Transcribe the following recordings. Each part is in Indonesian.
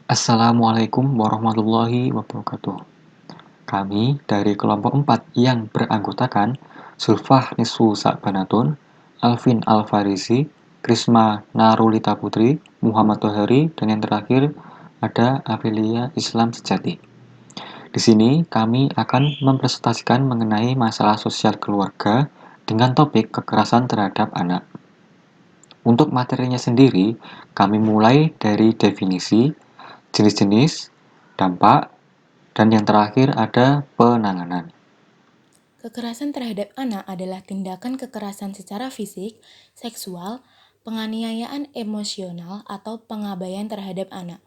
Assalamualaikum warahmatullahi wabarakatuh. Kami dari kelompok 4 yang beranggotakan Zulfah Nisfu Sa'banatun, Alvin Alfarisi, Krisma Narulita Putri, Muhammad Tohari, dan yang terakhir ada Aprilia Islam Sejati. Di sini kami akan mempresentasikan mengenai masalah sosial keluarga dengan topik kekerasan terhadap anak. Untuk materinya sendiri, kami mulai dari definisi, jenis-jenis, dampak, dan yang terakhir ada penanganan. Kekerasan terhadap anak adalah tindakan kekerasan secara fisik, seksual, penganiayaan emosional, atau pengabaian terhadap anak.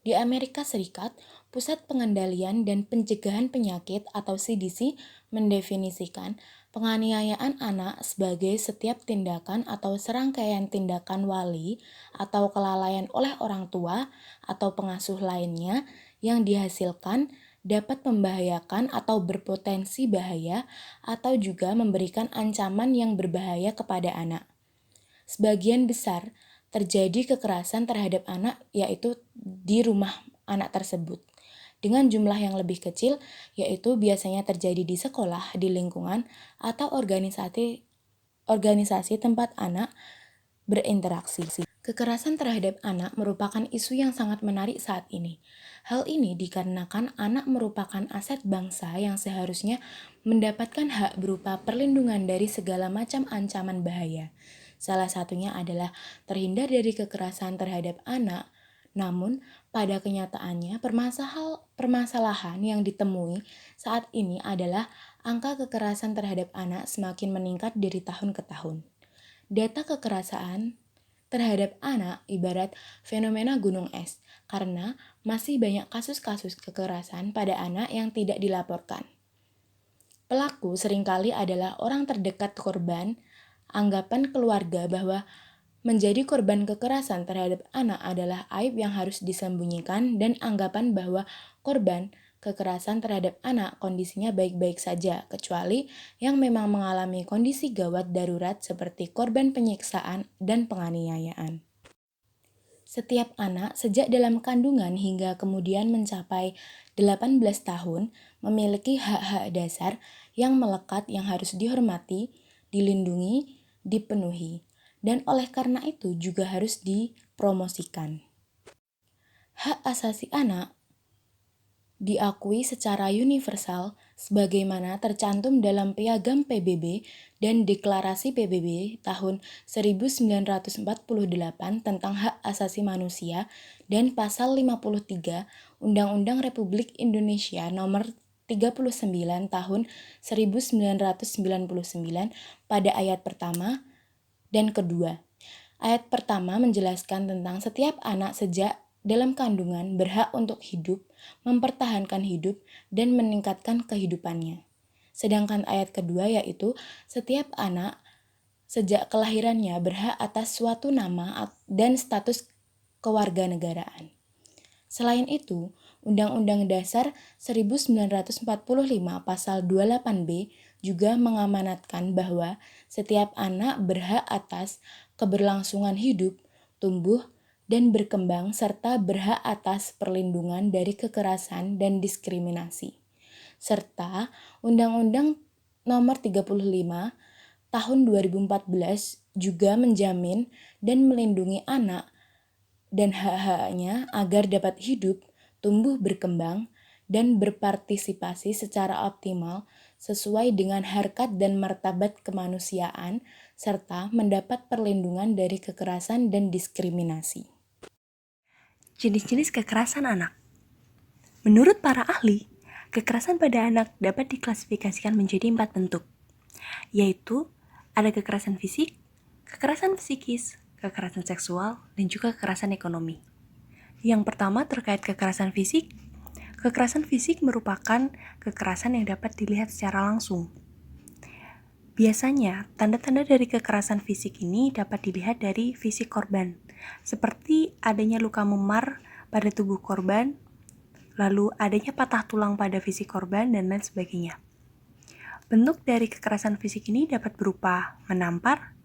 Di Amerika Serikat, Pusat Pengendalian dan Pencegahan Penyakit atau CDC mendefinisikan penganiayaan anak sebagai setiap tindakan atau serangkaian tindakan wali atau kelalaian oleh orang tua atau pengasuh lainnya yang dihasilkan dapat membahayakan atau berpotensi bahaya atau juga memberikan ancaman yang berbahaya kepada anak. Sebagian besar terjadi kekerasan terhadap anak yaitu di rumah anak tersebut. Dengan jumlah yang lebih kecil yaitu biasanya terjadi di sekolah, di lingkungan, atau organisasi tempat anak berinteraksi. Kekerasan terhadap anak merupakan isu yang sangat menarik saat ini. Hal ini dikarenakan anak merupakan aset bangsa yang seharusnya mendapatkan hak berupa perlindungan dari segala macam ancaman bahaya. Salah satunya adalah terhindar dari kekerasan terhadap anak. Namun, pada kenyataannya permasalahan yang ditemui saat ini adalah angka kekerasan terhadap anak semakin meningkat dari tahun ke tahun. Data kekerasan terhadap anak ibarat fenomena gunung es, karena masih banyak kasus-kasus kekerasan pada anak yang tidak dilaporkan. Pelaku seringkali adalah orang terdekat korban. Anggapan keluarga bahwa menjadi korban kekerasan terhadap anak adalah aib yang harus disembunyikan dan anggapan bahwa korban kekerasan terhadap anak kondisinya baik-baik saja, kecuali yang memang mengalami kondisi gawat darurat seperti korban penyiksaan dan penganiayaan. Setiap anak sejak dalam kandungan hingga kemudian mencapai 18 tahun memiliki hak-hak dasar yang melekat yang harus dihormati, dilindungi, dipenuhi, dan oleh karena itu juga harus dipromosikan. Hak asasi anak diakui secara universal sebagaimana tercantum dalam Piagam PBB dan Deklarasi PBB tahun 1948 tentang hak asasi manusia dan pasal 53 Undang-Undang Republik Indonesia nomor 39 tahun 1999 pada ayat pertama dan kedua. Ayat pertama menjelaskan tentang setiap anak sejak dalam kandungan berhak untuk hidup, mempertahankan hidup, dan meningkatkan kehidupannya. Sedangkan ayat kedua yaitu setiap anak sejak kelahirannya berhak atas suatu nama dan status kewarganegaraan. Selain itu, Undang-Undang Dasar 1945 Pasal 28B juga mengamanatkan bahwa setiap anak berhak atas keberlangsungan hidup, tumbuh, dan berkembang serta berhak atas perlindungan dari kekerasan dan diskriminasi. Serta Undang-Undang Nomor 35 Tahun 2014 juga menjamin dan melindungi anak dan hak-haknya agar dapat hidup, tumbuh berkembang, dan berpartisipasi secara optimal sesuai dengan harkat dan martabat kemanusiaan, serta mendapat perlindungan dari kekerasan dan diskriminasi. Jenis-jenis kekerasan anak. Menurut para ahli, kekerasan pada anak dapat diklasifikasikan menjadi 4 bentuk, yaitu ada kekerasan fisik, kekerasan psikis, kekerasan seksual, dan juga kekerasan ekonomi. Yang pertama terkait kekerasan fisik. Kekerasan fisik merupakan kekerasan yang dapat dilihat secara langsung. Biasanya, tanda-tanda dari kekerasan fisik ini dapat dilihat dari fisik korban, seperti adanya luka memar pada tubuh korban, lalu adanya patah tulang pada fisik korban, dan lain sebagainya. Bentuk dari kekerasan fisik ini dapat berupa menampar,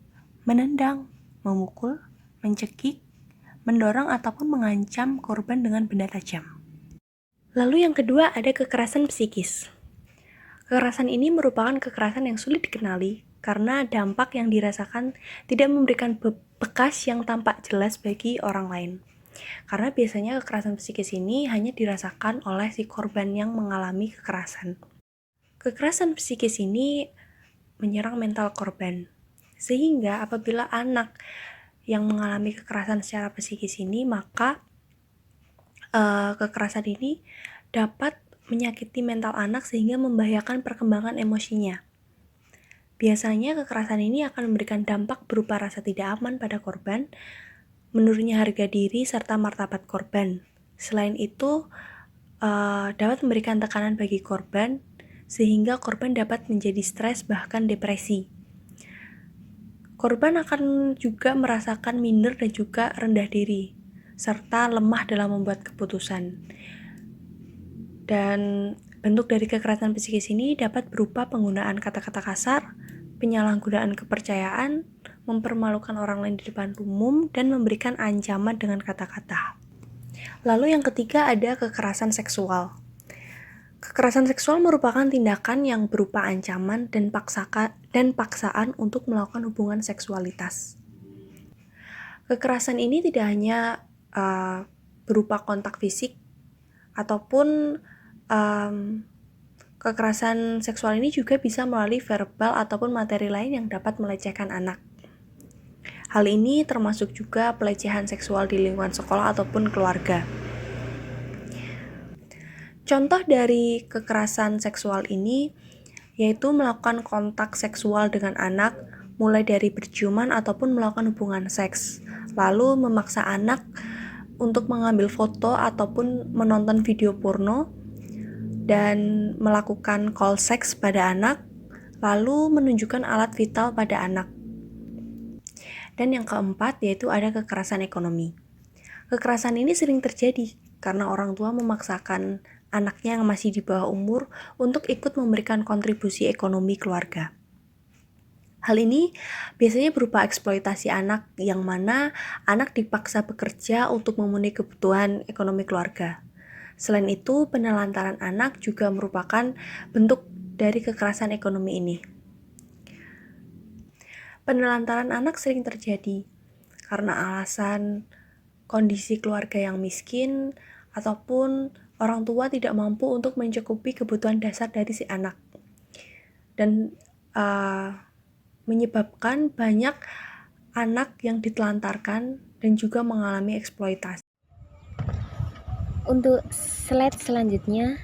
menendang, memukul, mencekik, mendorong ataupun mengancam korban dengan benda tajam. Lalu yang kedua ada kekerasan psikis. Kekerasan ini merupakan kekerasan yang sulit dikenali karena dampak yang dirasakan tidak memberikan bekas yang tampak jelas bagi orang lain. Karena biasanya kekerasan psikis ini hanya dirasakan oleh si korban yang mengalami kekerasan. Kekerasan psikis ini menyerang mental korban, sehingga apabila anak yang mengalami kekerasan secara psikis ini, maka kekerasan ini dapat menyakiti mental anak sehingga membahayakan perkembangan emosinya. Biasanya kekerasan ini akan memberikan dampak berupa rasa tidak aman pada korban, menurunnya harga diri serta martabat korban. Selain itu, dapat memberikan tekanan bagi korban sehingga korban dapat menjadi stres bahkan depresi. Korban akan juga merasakan minder dan juga rendah diri serta lemah dalam membuat keputusan. Dan bentuk dari kekerasan psikis ini dapat berupa penggunaan kata-kata kasar, penyalahgunaan kepercayaan, mempermalukan orang lain di depan umum, dan memberikan ancaman dengan kata-kata. Lalu yang ketiga ada kekerasan seksual. Kekerasan seksual merupakan tindakan yang berupa ancaman dan paksaan untuk melakukan hubungan seksualitas. Kekerasan ini tidak hanya berupa kontak fisik, ataupun kekerasan seksual ini juga bisa melalui verbal ataupun materi lain yang dapat melecehkan anak. Hal ini termasuk juga pelecehan seksual di lingkungan sekolah ataupun keluarga. Contoh dari kekerasan seksual ini yaitu melakukan kontak seksual dengan anak, mulai dari berciuman ataupun melakukan hubungan seks, lalu memaksa anak untuk mengambil foto ataupun menonton video porno, dan melakukan call seks pada anak, lalu menunjukkan alat vital pada anak. Dan yang keempat yaitu ada kekerasan ekonomi. Kekerasan ini sering terjadi karena orang tua memaksakan anaknya yang masih di bawah umur untuk ikut memberikan kontribusi ekonomi keluarga. Hal ini biasanya berupa eksploitasi anak, yang mana anak dipaksa bekerja untuk memenuhi kebutuhan ekonomi keluarga. Selain itu, penelantaran anak juga merupakan bentuk dari kekerasan ekonomi ini. Penelantaran anak sering terjadi karena alasan kondisi keluarga yang miskin ataupun orang tua tidak mampu untuk mencukupi kebutuhan dasar dari si anak. Dan menyebabkan banyak anak yang ditelantarkan dan juga mengalami eksploitasi. Untuk slide selanjutnya,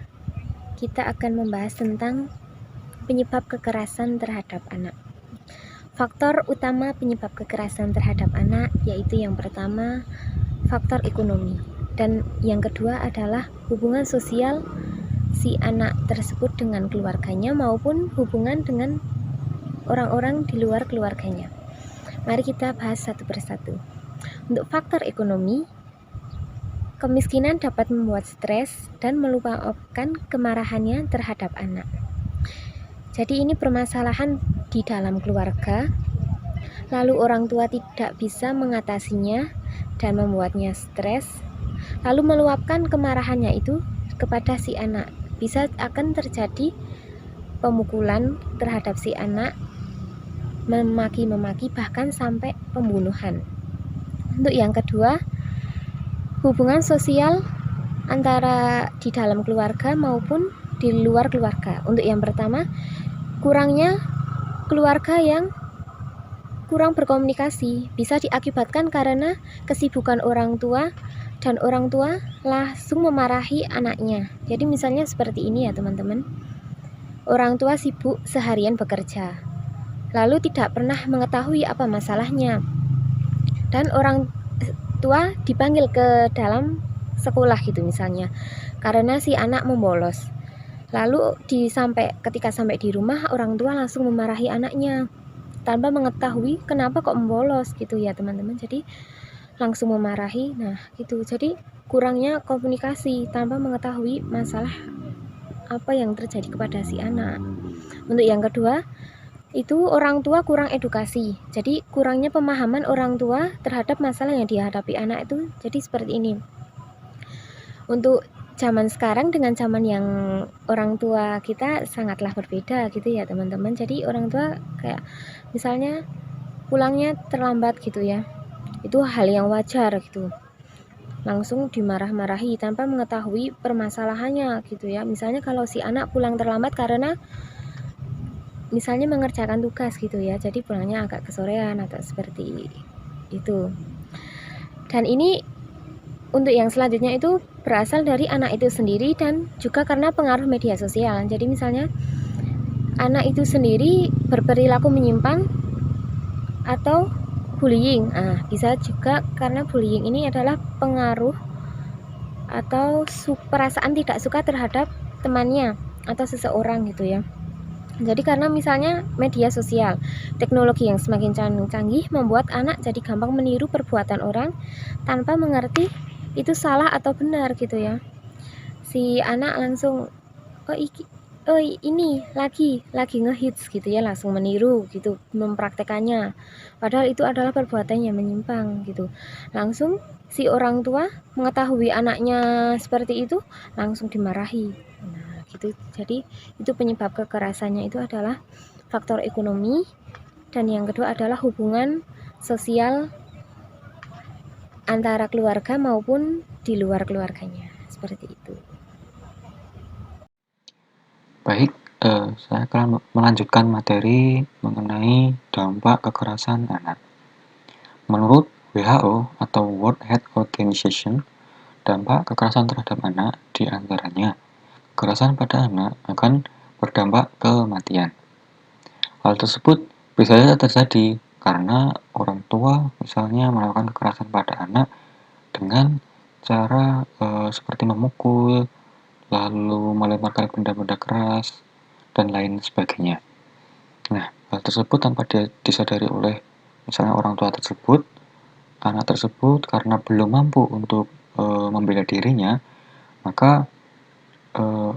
kita akan membahas tentang penyebab kekerasan terhadap anak. Faktor utama penyebab kekerasan terhadap anak yaitu yang pertama, faktor ekonomi, dan yang kedua adalah hubungan sosial si anak tersebut dengan keluarganya maupun hubungan dengan orang-orang di luar keluarganya. Mari kita bahas satu persatu. Untuk faktor ekonomi, kemiskinan dapat membuat stres dan meluapkan kemarahannya terhadap anak. Jadi ini permasalahan di dalam keluarga, lalu orang tua tidak bisa mengatasinya dan membuatnya stres, lalu meluapkan kemarahannya itu kepada si anak. Bisa akan terjadi pemukulan terhadap si anak, memaki-memaki, bahkan sampai pembunuhan. Untuk yang kedua, hubungan sosial antara di dalam keluarga maupun di luar keluarga. Untuk yang pertama, kurangnya keluarga yang kurang berkomunikasi bisa diakibatkan karena kesibukan orang tua, dan orang tua langsung memarahi anaknya. Jadi misalnya seperti ini ya teman-teman. Orang tua sibuk seharian bekerja, lalu tidak pernah mengetahui apa masalahnya, dan orang tua dipanggil ke dalam sekolah gitu misalnya karena si anak membolos. Lalu ketika sampai di rumah, orang tua langsung memarahi anaknya tanpa mengetahui kenapa kok membolos gitu ya teman-teman. Jadi langsung memarahi. Nah gitu, jadi kurangnya komunikasi tanpa mengetahui masalah apa yang terjadi kepada si anak. Untuk yang kedua, itu orang tua kurang edukasi. Jadi kurangnya pemahaman orang tua terhadap masalah yang dihadapi anak itu jadi seperti ini. Untuk zaman sekarang dengan zaman yang orang tua kita sangatlah berbeda gitu ya teman-teman. Jadi orang tua kayak misalnya pulangnya terlambat gitu ya, itu hal yang wajar gitu, langsung dimarah-marahi tanpa mengetahui permasalahannya gitu ya. Misalnya kalau si anak pulang terlambat karena misalnya mengerjakan tugas gitu ya, jadi pulangnya agak kesorean atau seperti itu. Dan ini untuk yang selanjutnya itu berasal dari anak itu sendiri dan juga karena pengaruh media sosial. Jadi misalnya anak itu sendiri berperilaku menyimpang atau bullying. Bisa juga karena bullying ini adalah pengaruh atau perasaan tidak suka terhadap temannya atau seseorang gitu ya. Jadi karena misalnya media sosial, teknologi yang semakin canggih membuat anak jadi gampang meniru perbuatan orang tanpa mengerti itu salah atau benar gitu ya. Si anak langsung ini lagi ngehits gitu ya, langsung meniru gitu, mempraktekannya. Padahal itu adalah perbuatan yang menyimpang gitu. Langsung si orang tua mengetahui anaknya seperti itu langsung dimarahi. Nah, gitu. Jadi itu penyebab kekerasannya itu adalah faktor ekonomi dan yang kedua adalah hubungan sosial antara keluarga maupun di luar keluarganya. Seperti itu. Baik, saya akan melanjutkan materi mengenai dampak kekerasan anak. Menurut WHO atau World Health Organization, dampak kekerasan terhadap anak diantaranya kekerasan pada anak akan berdampak kematian. Hal tersebut bisa saja terjadi karena orang tua misalnya melakukan kekerasan pada anak dengan cara seperti memukul, lalu melemparkan benda-benda keras, dan lain sebagainya. Nah, hal tersebut tanpa disadari oleh misalnya orang tua tersebut, anak tersebut karena belum mampu untuk membela dirinya, maka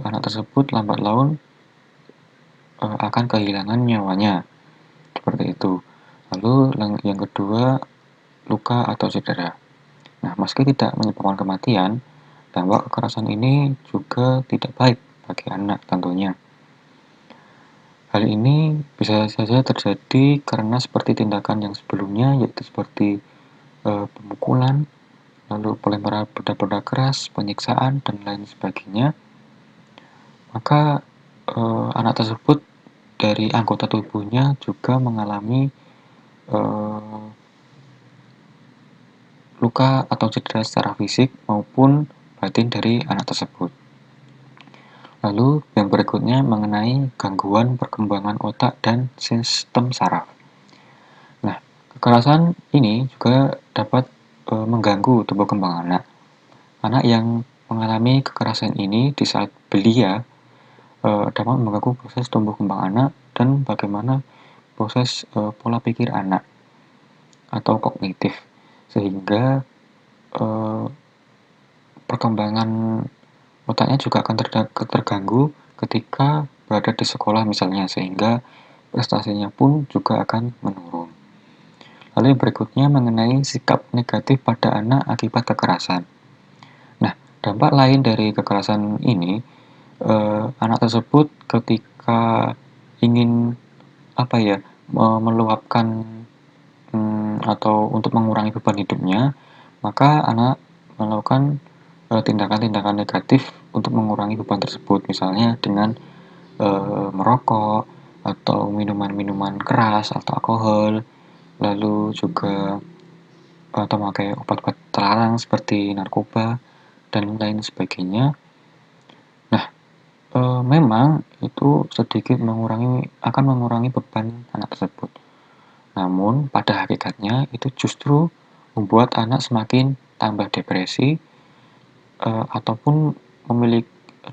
anak tersebut lambat laun akan kehilangan nyawanya, seperti itu. Lalu yang kedua, luka atau cedera. Nah, meski tidak menyebabkan kematian, dampak kekerasan ini juga tidak baik bagi anak tentunya. Hal ini bisa saja terjadi karena seperti tindakan yang sebelumnya, yaitu seperti pemukulan, lalu pelemparan benda-benda keras, penyiksaan, dan lain sebagainya. Maka anak tersebut dari anggota tubuhnya juga mengalami luka atau cedera secara fisik maupun batin dari anak tersebut. Lalu yang berikutnya mengenai gangguan perkembangan otak dan sistem saraf. Nah, kekerasan ini juga dapat mengganggu tumbuh kembang anak. Anak yang mengalami kekerasan ini di saat belia dapat mengganggu proses tumbuh kembang anak dan bagaimana proses pola pikir anak atau kognitif, sehingga perkembangan otaknya juga akan terganggu ketika berada di sekolah misalnya, sehingga prestasinya pun juga akan menurun. Lalu yang berikutnya mengenai sikap negatif pada anak akibat kekerasan. Nah, dampak lain dari kekerasan ini, anak tersebut ketika ingin meluapkan atau untuk mengurangi beban hidupnya, maka anak melakukan tindakan-tindakan negatif untuk mengurangi beban tersebut, misalnya dengan merokok atau minuman-minuman keras atau alkohol, lalu juga atau memakai obat-obat terlarang seperti narkoba dan lain sebagainya. Nah, memang itu sedikit akan mengurangi beban anak tersebut. Namun pada hakikatnya itu justru membuat anak semakin tambah depresi ataupun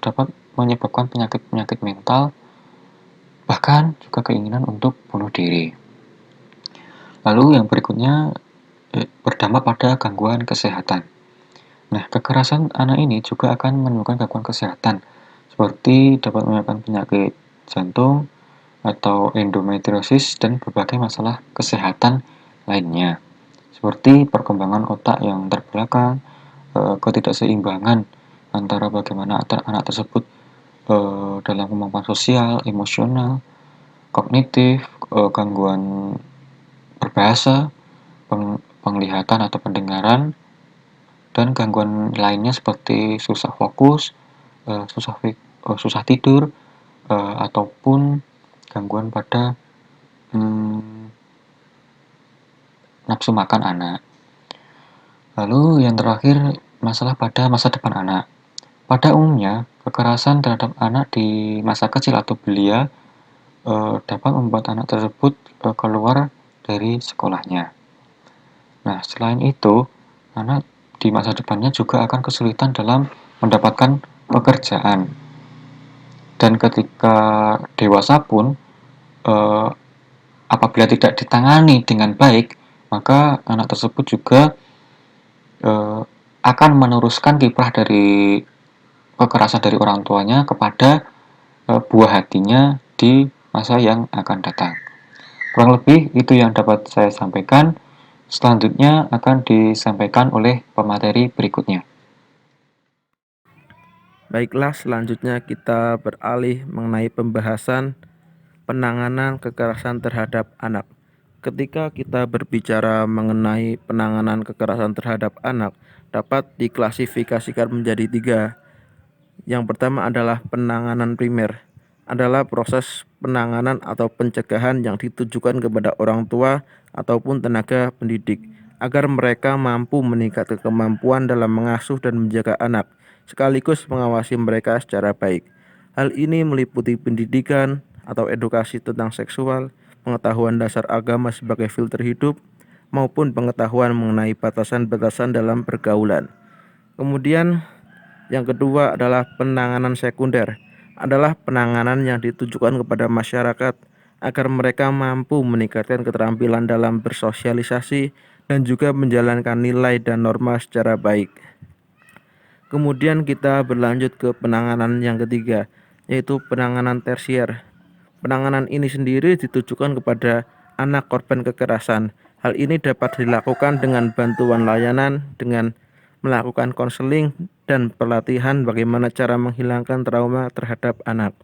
dapat menyebabkan penyakit-penyakit mental, bahkan juga keinginan untuk bunuh diri. Lalu yang berikutnya berdampak pada gangguan kesehatan. Nah, kekerasan anak ini juga akan menimbulkan gangguan kesehatan, seperti dapat menyebabkan penyakit jantung, atau endometriosis, dan berbagai masalah kesehatan lainnya, seperti perkembangan otak yang terbelakang, ketidakseimbangan antara bagaimana anak tersebut dalam kemampuan sosial, emosional, kognitif, gangguan berbahasa, penglihatan atau pendengaran, dan gangguan lainnya seperti susah fokus, susah tidur, ataupun gangguan pada nafsu makan anak. Lalu yang terakhir, masalah pada masa depan anak. Pada umumnya, kekerasan terhadap anak di masa kecil atau belia dapat membuat anak tersebut keluar dari sekolahnya. Nah, selain itu, anak di masa depannya juga akan kesulitan dalam mendapatkan pekerjaan. Dan ketika dewasa pun, apabila tidak ditangani dengan baik, maka anak tersebut juga akan meneruskan kiprah dari kekerasan dari orang tuanya kepada buah hatinya di masa yang akan datang. Kurang lebih itu yang dapat saya sampaikan. Selanjutnya akan disampaikan oleh pemateri berikutnya. Baiklah, selanjutnya kita beralih mengenai pembahasan penanganan kekerasan terhadap anak. Ketika kita berbicara mengenai penanganan kekerasan terhadap anak, dapat diklasifikasikan menjadi 3. Yang pertama adalah penanganan primer, adalah proses penanganan atau pencegahan yang ditujukan kepada orang tua ataupun tenaga pendidik, agar mereka mampu meningkatkan kemampuan dalam mengasuh dan menjaga anak, sekaligus mengawasi mereka secara baik. Hal ini meliputi pendidikan atau edukasi tentang seksual, pengetahuan dasar agama sebagai filter hidup, maupun pengetahuan mengenai batasan-batasan dalam pergaulan. Kemudian yang kedua adalah penanganan sekunder, adalah penanganan yang ditujukan kepada masyarakat agar mereka mampu meningkatkan keterampilan dalam bersosialisasi dan juga menjalankan nilai dan norma secara baik. Kemudian kita berlanjut ke penanganan yang ketiga, yaitu penanganan tersier. Penanganan ini sendiri ditujukan kepada anak korban kekerasan. Hal ini dapat dilakukan dengan bantuan layanan, dengan melakukan konseling dan pelatihan bagaimana cara menghilangkan trauma terhadap anak.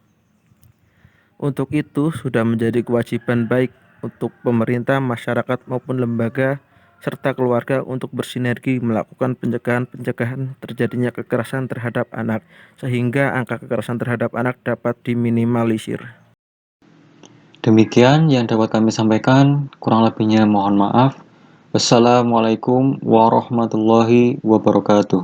Untuk itu sudah menjadi kewajiban baik untuk pemerintah, masyarakat maupun lembaga serta keluarga untuk bersinergi melakukan pencegahan terjadinya kekerasan terhadap anak, sehingga angka kekerasan terhadap anak dapat diminimalisir. Demikian yang dapat kami sampaikan, kurang lebihnya mohon maaf. Wassalamualaikum warahmatullahi wabarakatuh.